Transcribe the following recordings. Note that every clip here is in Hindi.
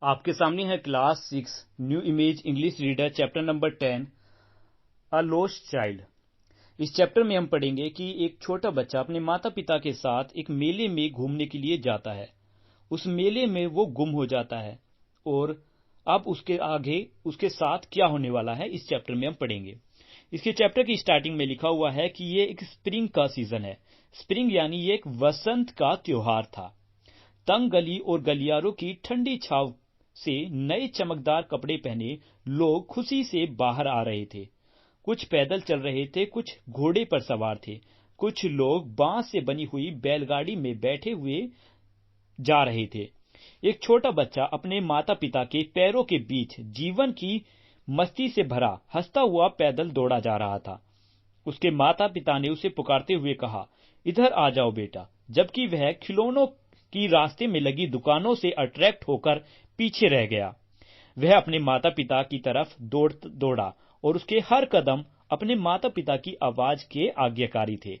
आपके सामने है class 6 new image English reader chapter number 10 a lost child. इस चैप्टर में हम पढ़ेंगे कि एक छोटा बच्चा अपने माता पिता के साथ एक मेले में घूमने के लिए जाता है। उस मेले में वो गुम हो जाता है और अब उसके आगे उसके साथ क्या होने वाला है इस चैप्टर में हम पढ़ेंगे। इसके चैप्टर की स्टार्टिंग में लिखा हुआ है कि ये एक स्प्रिंग का सीजन है। स्प्रिंग यानी ये एक वसंत का त्योहार था। तंग गली और गलियारों की ठंडी छाव से नए चमकदार कपड़े पहने लोग खुशी से बाहर आ रहे थे। कुछ पैदल चल रहे थे, कुछ घोड़े पर सवार थे, कुछ लोग बांस से बनी हुई बैलगाड़ी में बैठे हुए जा रहे थे। एक छोटा बच्चा अपने माता पिता के पैरों के बीच जीवन की मस्ती से भरा हंसता हुआ पैदल दौड़ा जा रहा था। उसके माता पिता ने उसे पुकारते हुए कहा, इधर आ जाओ बेटा, जबकि वह खिलौनों की रास्ते में लगी दुकानों से अट्रैक्ट होकर पीछे रह गया। वह अपने माता पिता की तरफ दौड़ा और उसके हर कदम अपने माता पिता की आवाज के आज्ञाकारी थे।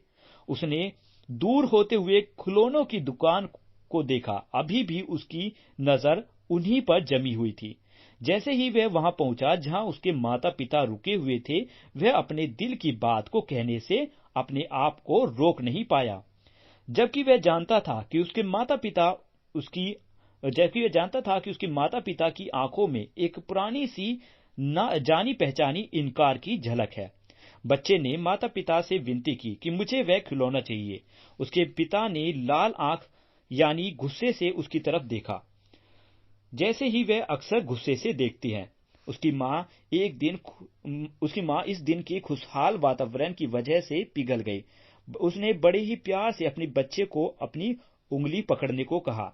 उसने दूर होते हुए खिलौनों की दुकान को देखा। अभी भी उसकी नजर उन्हीं पर जमी हुई थी। जैसे ही वह वहां पहुंचा जहां उसके माता पिता रुके हुए थे, वह अपने दिल की बात को कहने से अपने आप को रोक नहीं पाया। जबकि वह जानता था कि उसके माता पिता की आंखों में एक पुरानी सी न जानी पहचानी इनकार की झलक है। बच्चे ने माता पिता से विनती की कि मुझे वह खिलौना चाहिए। उसके पिता ने लाल आंख यानी गुस्से से उसकी तरफ देखा, जैसे ही वह अक्सर गुस्से से देखती है। उसकी मां इस दिन के खुशहाल वातावरण की वजह से पिघल गई। उसने बड़े ही प्यार से अपने बच्चे को अपनी उंगली पकड़ने को कहा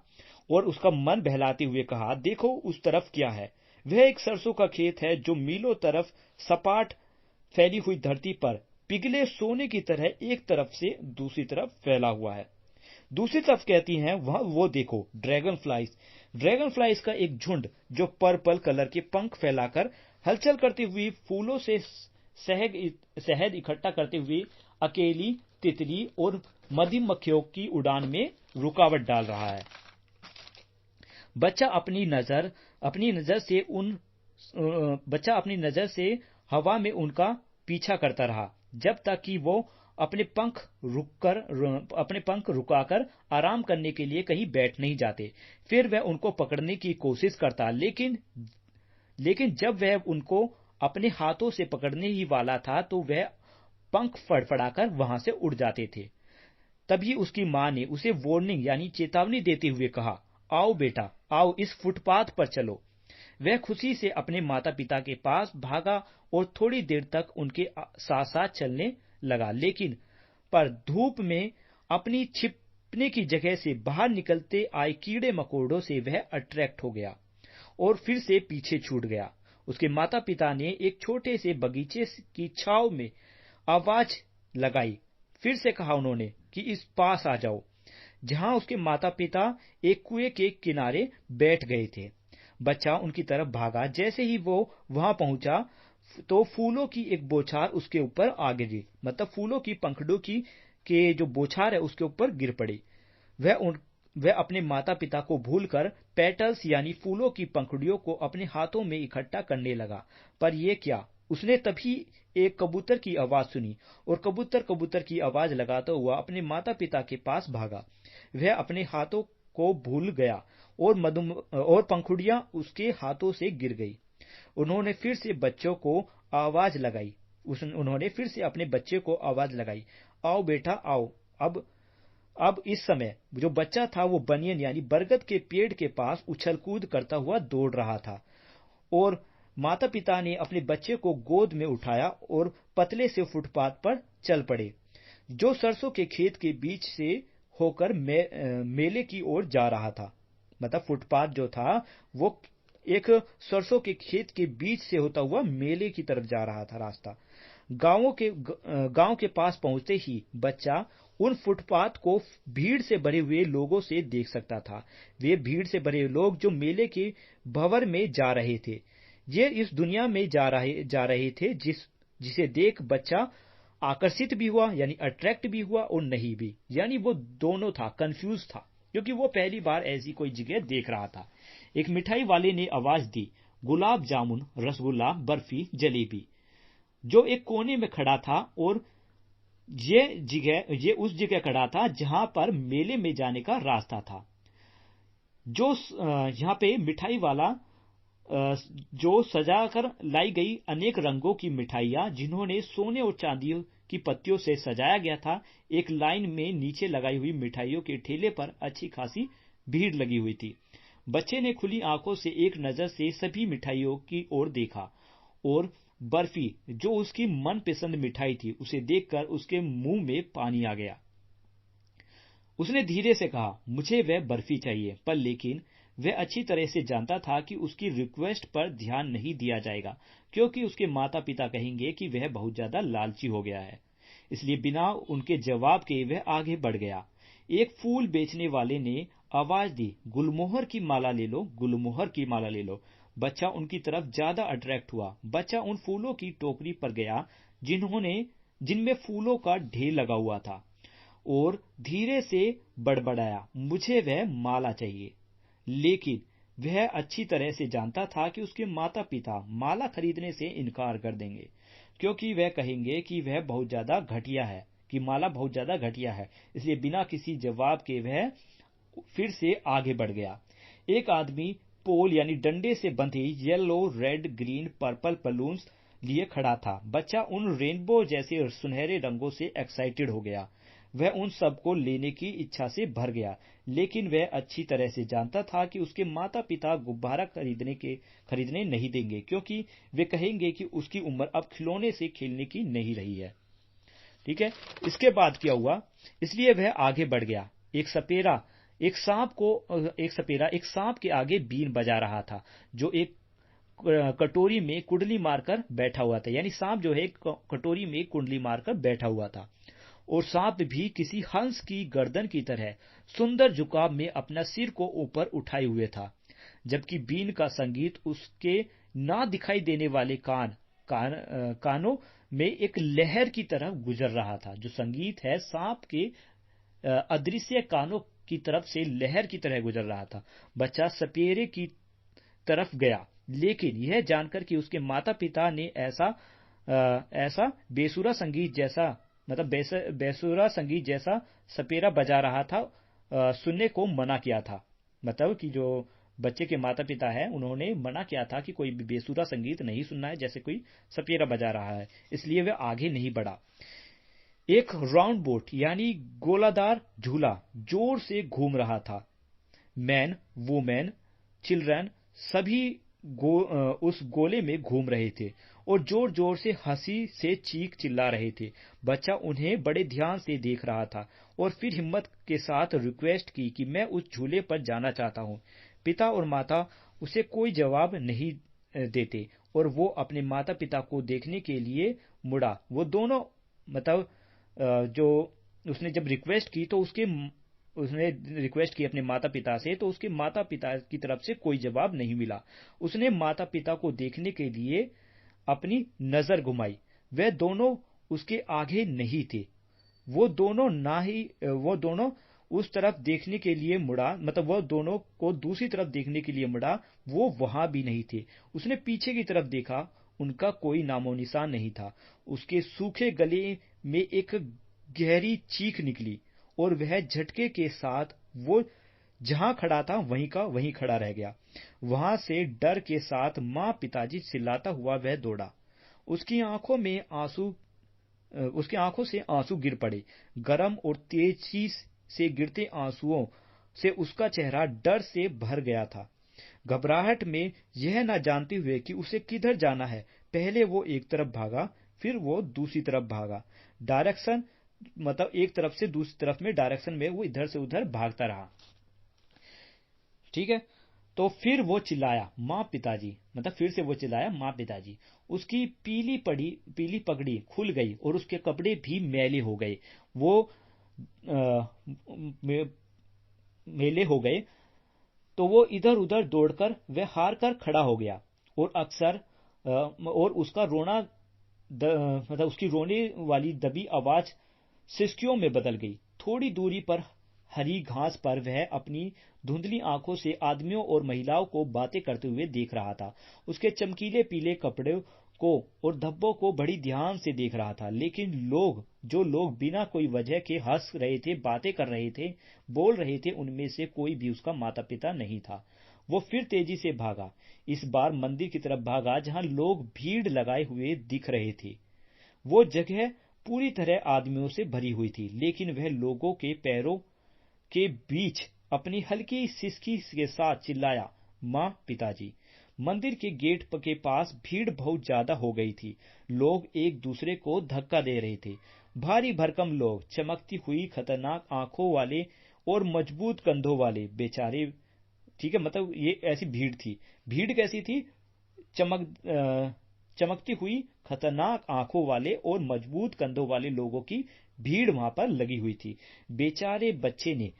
और उसका मन बहलाते हुए कहा, देखो उस तरफ क्या है। वह एक सरसों का खेत है जो मीलों तरफ सपाट फैली हुई धरती पर पिघले सोने की तरह एक तरफ से दूसरी तरफ फैला हुआ है। दूसरी तरफ कहती हैं, वह वो देखो ड्रैगन फ्लाइज का एक झुंड जो पर्पल कलर के पंख फैलाकर हलचल करती हुई फूलों से शहद इकट्ठा करते हुए अकेली तितली और मधुमक्खियों की उड़ान में रुकावट डाल रहा है। बच्चा अपनी नजर से हवा में उनका पीछा करता रहा जब तक कि वो अपने पंख रुकाकर आराम करने के लिए कहीं बैठ नहीं जाते। फिर वह उनको पकड़ने की कोशिश करता, लेकिन जब वह उनको अपने हाथों से पकड़ने ही वाला था तो वह पंख फड़फड़ाकर वहां से उड़ जाते थे। तभी उसकी मां ने उसे वार्निंग यानी चेतावनी देते हुए कहा, आओ बेटा, आओ इस फुटपाथ पर चलो। वह खुशी से अपने माता पिता के पास भागा और थोड़ी देर तक उनके साथ साथ चलने लगा, पर धूप में अपनी छिपने की जगह से बाहर निकलते आए कीड़े मकोड़ों से वह अट्रैक्ट हो गया और फिर से पीछे छूट गया। उसके माता पिता ने एक छोटे से बगीचे की छांव में आवाज लगाई। फिर से कहा उन्होंने कि इस पास आ जाओ, जहां उसके माता पिता एक कुएं के किनारे बैठ गए थे। बच्चा उनकी तरफ भागा। जैसे ही वो वहां पहुंचा तो फूलों की एक बौछार उसके ऊपर आ गिरी, मतलब फूलों की पंखुड़ियों के जो बौछार है उसके ऊपर गिर पड़ी। वह अपने माता पिता को भूलकर पेटल्स यानी फूलों की पंखुड़ियों को अपने हाथों में इकट्ठा करने लगा। पर यह क्या, उसने तभी एक कबूतर की आवाज सुनी और कबूतर की आवाज लगाता हुआ अपने माता पिता के पास भागा। वह अपने हाथों को भूल गया और पंखुड़ियां उसके हाथों से गिर गई। उन्होंने फिर से अपने बच्चे को आवाज लगाई, आओ बेटा आओ। अब इस समय जो बच्चा था वो बनियन यानी बरगद के पेड़ के पास उछल कूद करता हुआ दौड़ रहा था और माता पिता ने अपने बच्चे को गोद में उठाया और पतले से फुटपाथ पर चल पड़े, जो सरसों के खेत के बीच से होकर मेले की ओर जा रहा था। मतलब फुटपाथ जो था वो एक सरसों के खेत के बीच से होता हुआ मेले की तरफ जा रहा था रास्ता। गांव के पास पहुंचते ही बच्चा उन फुटपाथ को भीड़ से भरे हुए लोगों से देख सकता था। वे भीड़ से भरे लोग जो मेले के भंवर में जा रहे थे। ये इस दुनिया में जा रहे थे जिसे देख बच्चा आकर्षित भी हुआ यानी अट्रैक्ट भी हुआ और नहीं भी, यानी वो दोनों था, कंफ्यूज था, क्योंकि वो पहली बार ऐसी कोई जगह देख रहा था। एक मिठाई वाले ने आवाज दी, गुलाब जामुन, रसगुल्ला, बर्फी, जलेबी। जो एक कोने में खड़ा था, और ये उस जगह खड़ा था जहां पर मेले में जाने का रास्ता था। जो यहाँ पे मिठाई वाला जो सजाकर लाई गई अनेक रंगों की मिठाइयां, जिन्होंने सोने और चांदी की पत्तियों से सजाया गया था, एक लाइन में नीचे लगाई हुई मिठाइयों के ठेले पर अच्छी खासी भीड़ लगी हुई थी। बच्चे ने खुली आंखों से एक नजर से सभी मिठाइयों की ओर देखा, और बर्फी, जो उसकी मनपसंद मिठाई थी, उसे देखकर उसके मुंह में पानी आ गया। उसने धीरे से कहा, मुझे वह बर्फी चाहिए, पर लेकिन वह अच्छी तरह से जानता था कि उसकी रिक्वेस्ट पर ध्यान नहीं दिया जाएगा, क्योंकि उसके माता पिता कहेंगे कि वह बहुत ज्यादा लालची हो गया है। इसलिए बिना उनके जवाब के वह आगे बढ़ गया। एक फूल बेचने वाले ने आवाज दी, गुलमोहर की माला ले लो, गुलमोहर की माला ले लो। बच्चा उनकी तरफ ज्यादा अट्रैक्ट हुआ। बच्चा उन फूलों की टोकरी पर गया जिनमें फूलों का ढेर लगा हुआ था, और धीरे से बड़बड़ाया, मुझे वह माला चाहिए। लेकिन वह अच्छी तरह से जानता था कि उसके माता पिता माला खरीदने से इनकार कर देंगे, क्योंकि वह कहेंगे कि वह बहुत ज्यादा घटिया है, कि माला बहुत ज्यादा घटिया है। इसलिए बिना किसी जवाब के वह फिर से आगे बढ़ गया। एक आदमी पोल यानी डंडे से बंधे yellow, red, green, purple balloons लिए खड़ा था। बच्चा उन रेनबो जैसे सुनहरे रंगों से एक्साइटेड हो गया। वह उन सबको लेने की इच्छा से भर गया, लेकिन वह अच्छी तरह से जानता था कि उसके माता पिता गुब्बारा खरीदने नहीं देंगे, क्योंकि वे कहेंगे कि उसकी उम्र अब खिलौने से खेलने की नहीं रही है। ठीक है, इसके बाद क्या हुआ? इसलिए वह आगे बढ़ गया। एक सपेरा एक सांप के आगे बीन बजा रहा था, जो एक कटोरी में कुंडली मारकर बैठा हुआ था। यानी सांप जो है कटोरी में कुंडली मारकर बैठा हुआ था, और सांप भी किसी हंस की गर्दन की तरह सुंदर झुकाव में अपना सिर को ऊपर उठाए हुए था, जबकि बीन का संगीत उसके ना दिखाई देने वाले कानों में एक लहर की तरह गुजर रहा था। जो संगीत है सांप के अदृश्य कानों की तरफ से लहर की तरह गुजर रहा था। बच्चा सपेरे की तरफ गया, लेकिन यह जानकर कि उसके माता पिता ने ऐसा बेसुरा संगीत जैसा सपेरा बजा रहा था सुनने को मना किया था। मतलब कि जो बच्चे के माता पिता है, उन्होंने मना किया था कि कोई भी बेसुरा संगीत नहीं सुनना है जैसे कोई सपेरा बजा रहा है। इसलिए वह आगे नहीं बढ़ा। एक राउंड बोट यानी गोलादार झूला जोर से घूम रहा था। मैन, वुमेन, चिल्ड्रन सभी उस गोले में घूम रहे थे और जोर जोर से हंसी से चीख चिल्ला रहे थे। बच्चा उन्हें बड़े ध्यान से देख रहा था और फिर हिम्मत के साथ रिक्वेस्ट की कि मैं उस झूले पर जाना चाहता हूँ। पिता और माता उसे कोई जवाब नहीं देते, और वो अपने माता पिता को देखने के लिए मुड़ा। वो दोनों मतलब जो उसने जब रिक्वेस्ट की तो उसने रिक्वेस्ट की अपने माता पिता से, तो उसके माता पिता की तरफ से कोई जवाब नहीं मिला। उसने माता पिता को देखने के लिए अपनी नजर घुमाई। वे दोनों उसके आगे नहीं थे। वो दोनों उस तरफ देखने के लिए मुड़ा, मतलब वो दोनों को दूसरी तरफ देखने के लिए मुड़ा। वो वहां भी नहीं थे। उसने पीछे की तरफ देखा, उनका कोई नामो निशान नहीं था। उसके सूखे गले में एक गहरी चीख निकली और वह झटके के साथ वो जहां खड़ा था वहीं का वहीं खड़ा रह गया। वहां से डर के साथ मां पिताजी चिल्लाता हुआ वह दौड़ा। उसकी आंखों से आंसू गिर पड़े। गर्म और तेजी से गिरते आंसुओं से उसका चेहरा डर से भर गया था। घबराहट में यह न जानते हुए कि उसे किधर जाना है, पहले वो एक तरफ भागा, फिर वो दूसरी तरफ भागा। डायरेक्शन मतलब एक तरफ से दूसरी तरफ में डायरेक्शन में वो इधर से उधर भागता रहा। ठीक है, तो फिर वो चिल्लाया मां पिताजी, मतलब फिर से वो चिल्लाया मां पिताजी। उसकी पीली पगड़ी खुल गई और उसके कपड़े भी मैले हो गए। वो मेले हो गए, तो वो इधर उधर दौड़कर वह हार कर खड़ा हो गया और उसका रोना मतलब उसकी रोने वाली दबी आवाज सिसकियों में बदल गई। थोड़ी दूरी पर हरी घास पर वह अपनी धुंधली आंखों से आदमियों और महिलाओं को बातें करते हुए देख रहा था। उसके चमकीले पीले कपड़े को और धब्बों को बड़ी ध्यान से देख रहा था, लेकिन जो लोग बिना कोई वजह के हंस रहे थे, बातें कर रहे थे, बोल रहे थे, उनमें से कोई भी उसका माता पिता नहीं था। वो फिर तेजी से भागा, इस बार मंदिर की तरफ भागा जहां लोग भीड़ लगाए हुए दिख रहे थे। वो जगह पूरी तरह आदमियों से भरी हुई थी, लेकिन वह लोगों के पैरों के बीच अपनी हल्की सिसकी के साथ चिल्लाया, मां, पिताजी। मंदिर के गेट के पास भीड़ बहुत ज्यादा हो गई थी। लोग एक दूसरे को धक्का दे रहे थे। भारी भरकम लोग, चमकती हुई खतरनाक आंखों वाले और मजबूत कंधों वाले बेचारे। ठीक है, मतलब ये ऐसी भीड़ थी। भीड़ कैसी थी? चमकती हुई खतरनाक आंखों वाले और मजबूत कंधों वाले लोगों की भीड़ वहां पर लगी हुई थी। बेचारे बच्चे ने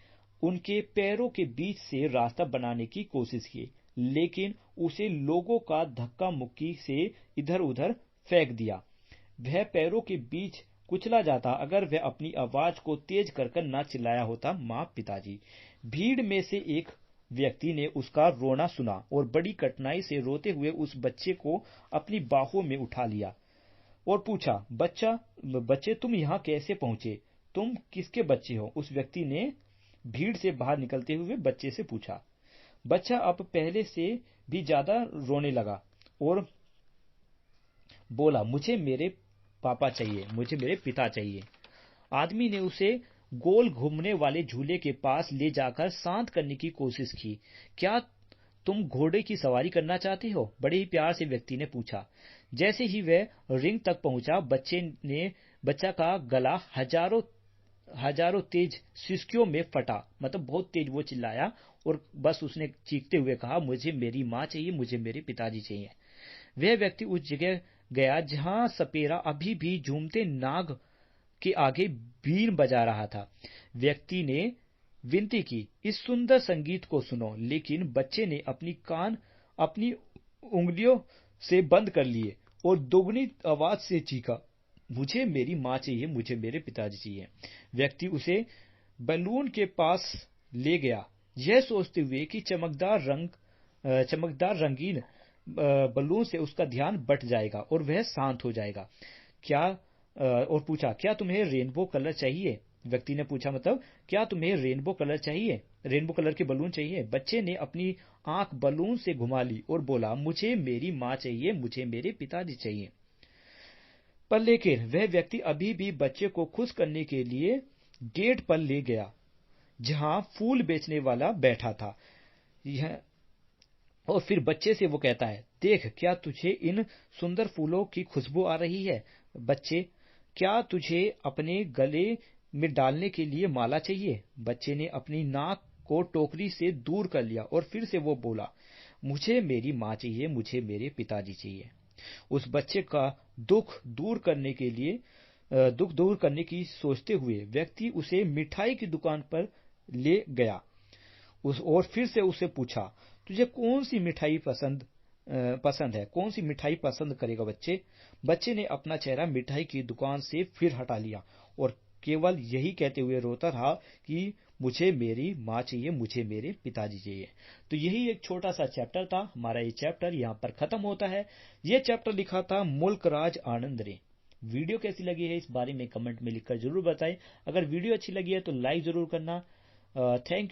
उनके पैरों के बीच से रास्ता बनाने की कोशिश की, लेकिन उसे लोगों का धक्का मुक्की से इधर उधर फेंक दिया। वह पैरों के बीच कुचला जाता अगर वह अपनी आवाज को तेज कर न चिल्लाया होता, मां, पिताजी। भीड़ में से एक व्यक्ति ने उसका रोना सुना और बड़ी कठिनाई से रोते हुए उस बच्चे को अपनी बाहों में उठा लिया और पूछा, बच्चे, तुम यहाँ कैसे पहुंचे? तुम किसके बच्चे हो? उस व्यक्ति ने भीड़ से बाहर निकलते हुए बच्चे से पूछा। बच्चा अब पहले से भी ज्यादा रोने लगा और बोला, मुझे मेरे पापा चाहिए, मुझे मेरे पिता चाहिए। आदमी ने उसे गोल घूमने वाले झूले के पास ले जाकर शांत करने की कोशिश की। क्या तुम घोड़े की सवारी करना चाहते हो? बड़े ही प्यार से व्यक्ति ने पूछा। जैसे ही वह रिंग तक पहुंचा, बच्चा का गला हजारों तेज सिसकियों में फटा। मतलब बहुत तेज वो चिल्लाया और बस उसने चीखते हुए कहा, मुझे मेरी माँ चाहिए, मुझे मेरे पिताजी चाहिए। वह व्यक्ति उस जगह गया जहां सपेरा अभी भी झूमते नाग के आगे बीन बजा रहा था। व्यक्ति ने विनती की, इस सुंदर संगीत को सुनो, लेकिन बच्चे ने अपनी उंगलियों से बंद कर लिए और दोगुनी आवाज से चीखा, मुझे मेरी माँ चाहिए, मुझे मेरे पिताजी चाहिए। व्यक्ति उसे बैलून के पास ले गया, यह सोचते हुए कि चमकदार रंगीन बलून से उसका ध्यान बट जाएगा और वह शांत हो जाएगा। और पूछा, क्या तुम्हें रेनबो कलर चाहिए? व्यक्ति ने पूछा, मतलब क्या तुम्हें रेनबो कलर चाहिए, रेनबो कलर के बलून चाहिए? बच्चे ने अपनी आंख बलून से घुमा ली और बोला, मुझे मेरी माँ चाहिए, मुझे मेरे पिताजी चाहिए। पर लेकिन वह व्यक्ति अभी भी बच्चे को खुश करने के लिए गेट पर ले गया जहां फूल बेचने वाला बैठा था। और फिर बच्चे से वो कहता है, देख, क्या तुझे इन सुंदर फूलों की खुशबू आ रही है? बच्चे, क्या तुझे अपने गले में डालने के लिए माला चाहिए? बच्चे ने अपनी नाक को टोकरी से दूर कर लिया और फिर से वो बोला, मुझे मेरी माँ चाहिए, मुझे मेरे पिताजी चाहिए। उस बच्चे का दुख दूर करने की सोचते हुए व्यक्ति उसे मिठाई की दुकान पर ले गया और फिर से उससे पूछा, तुझे कौन सी मिठाई पसंद है? कौन सी मिठाई पसंद करेगा बच्चे? बच्चे ने अपना चेहरा मिठाई की दुकान से फिर हटा लिया और केवल यही कहते हुए रोता रहा कि मुझे मेरी माँ चाहिए, मुझे मेरे पिताजी चाहिए। तो यही एक छोटा सा चैप्टर था। हमारा ये चैप्टर यहाँ पर खत्म होता है। ये चैप्टर लिखा था मुल्कराज आनंद ने। वीडियो कैसी लगी है इस बारे में कमेंट में लिखकर जरूर बताएं। अगर वीडियो अच्छी लगी है तो लाइक जरूर करना। Thank you.